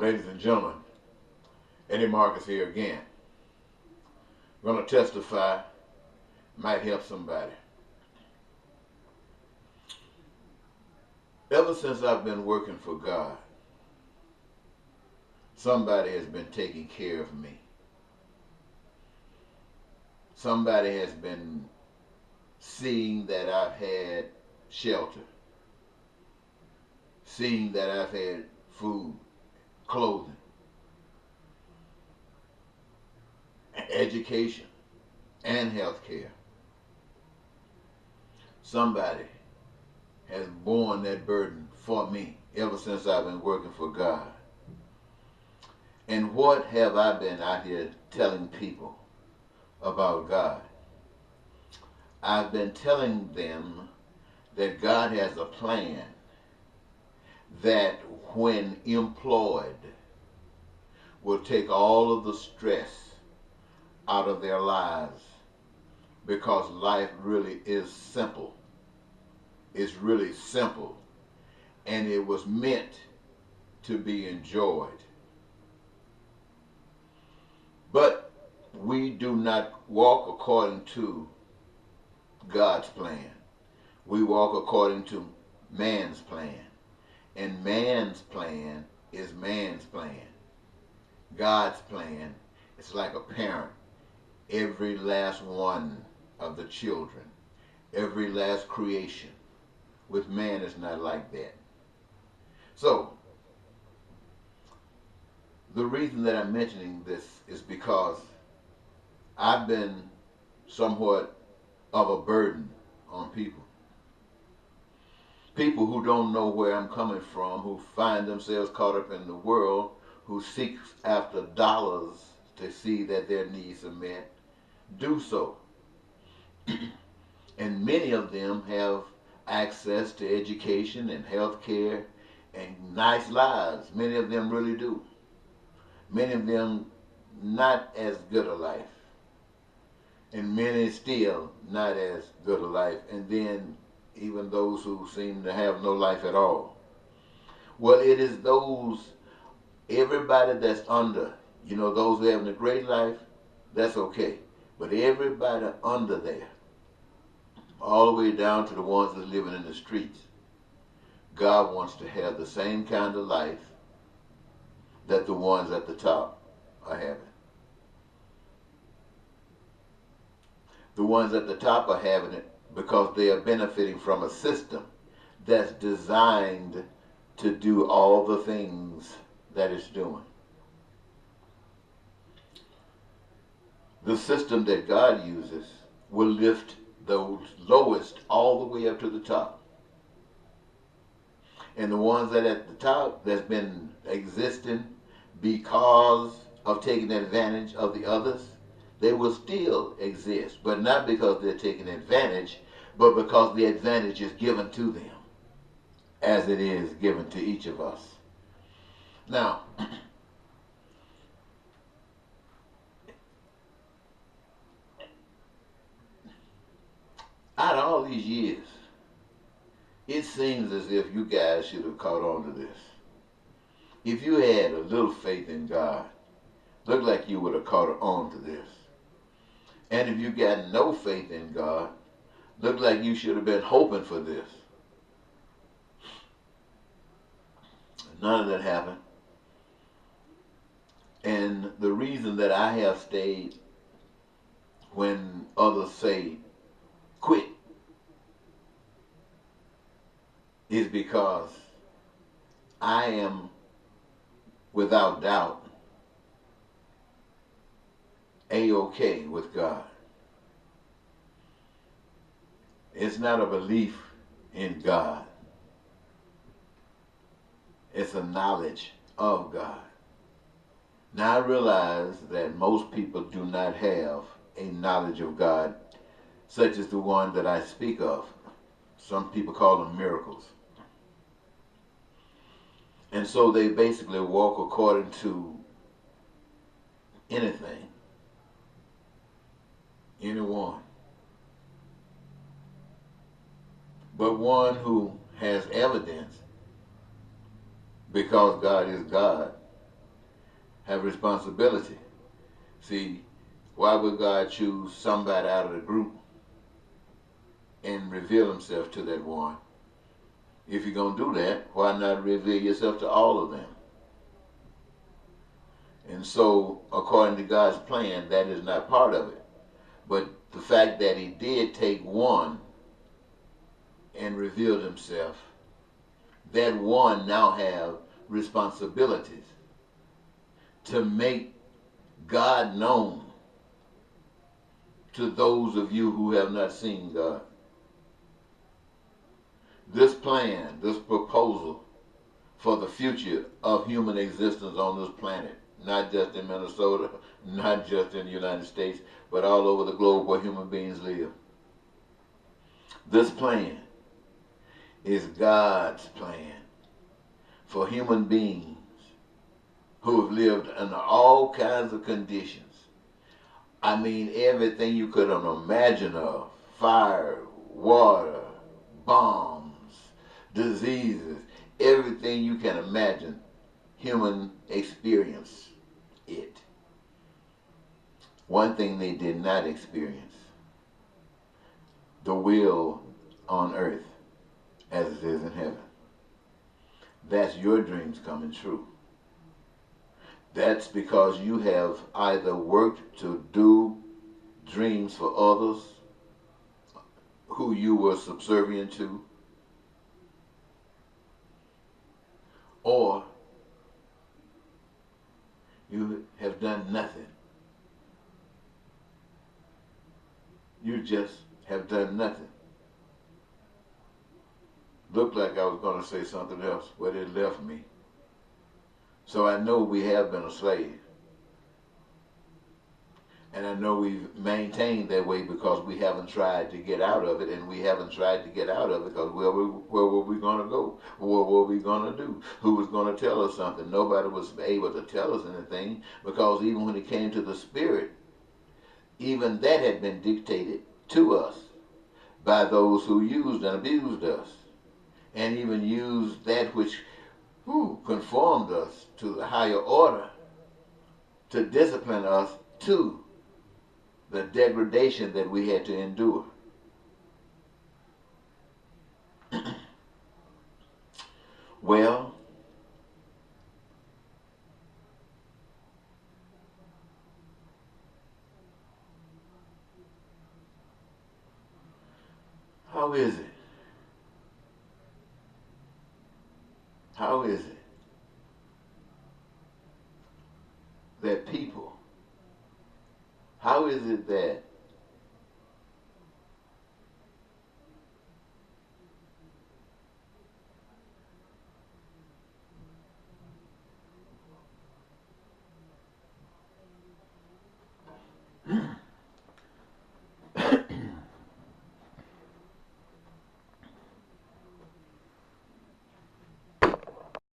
Ladies and gentlemen, Eddie Marcus here again. I'm going to testify, might help somebody. Ever since I've been working for God, somebody has been taking care of me. Somebody has been seeing that I've had shelter, seeing that I've had food, clothing, education, and health care. Somebody has borne that burden for me ever since I've been working for God. And what have I been out here telling people about God? I've been telling them that God has a plan that, when employed, will take all of the stress out of their lives, because life really is simple. It's really simple, and it was meant to be enjoyed. But we do not walk according to God's plan. We walk according to man's plan. And man's plan is man's plan. God's plan is like a parent. Every last one of the children, every last creation. With man, it's not like that. So, the reason that I'm mentioning this is because I've been somewhat of a burden on people. People who don't know where I'm coming from, who find themselves caught up in the world, who seek after dollars to see that their needs are met, do so. And many of them have access to education and health care and nice lives. Many of them really do. Many of them not as good a life. And many still not as good a life. And then even those who seem to have no life at all. Well, it is everybody that's under, those who are having a great life, that's okay. But everybody under there, all the way down to the ones that are living in the streets, God wants to have the same kind of life that the ones at the top are having. The ones at the top are having it because they are benefiting from a system that's designed to do all the things that it's doing. The system that God uses will lift those lowest all the way up to the top. And the ones that at the top that's been existing because of taking advantage of the others, they will still exist, but not because they're taking advantage, but because the advantage is given to them, as it is given to each of us. Now, out of all these years, it seems as if you guys should have caught on to this. If you had a little faith in God, looked like you would have caught on to this. And if you got no faith in God, looked like you should have been hoping for this. None of that happened. And the reason that I have stayed when others say quit is because I am, without doubt, A-OK with God. It's not a belief in God. It's a knowledge of God. Now I realize that most people do not have a knowledge of God such as the one that I speak of. Some people call them miracles. And so they basically walk according to anything, anyone. But one who has evidence, because God is God, have responsibility. See, why would God choose somebody out of the group and reveal himself to that one? If you're going to do that, why not reveal yourself to all of them? And so, according to God's plan, that is not part of it. But the fact that he did take one and revealed himself, that one now have responsibilities to make God known to those of you who have not seen God. This plan, this proposal for the future of human existence on this planet, not just in Minnesota, not just in the United States, but all over the globe where human beings live. This plan is God's plan for human beings who have lived under all kinds of conditions. I mean, everything you could imagine of: fire, water, bombs, diseases, everything you can imagine, human experience it. One thing they did not experience: the will on earth as it is in heaven. That's your dreams coming true. That's because you have either worked to do dreams for others who you were subservient to, or you have done nothing. You just have done nothing. Looked like I was going to say something else, but it left me. So I know we have been a slave. And I know we've maintained that way because we haven't tried to get out of it, and we haven't tried to get out of it because where were we going to go? What were we going to do? Who was going to tell us something? Nobody was able to tell us anything, because even when it came to the Spirit, even that had been dictated to us by those who used and abused us, and even used that which conformed us to the higher order to discipline us to the degradation that we had to endure. Well, how is it? How is it that people, how is it that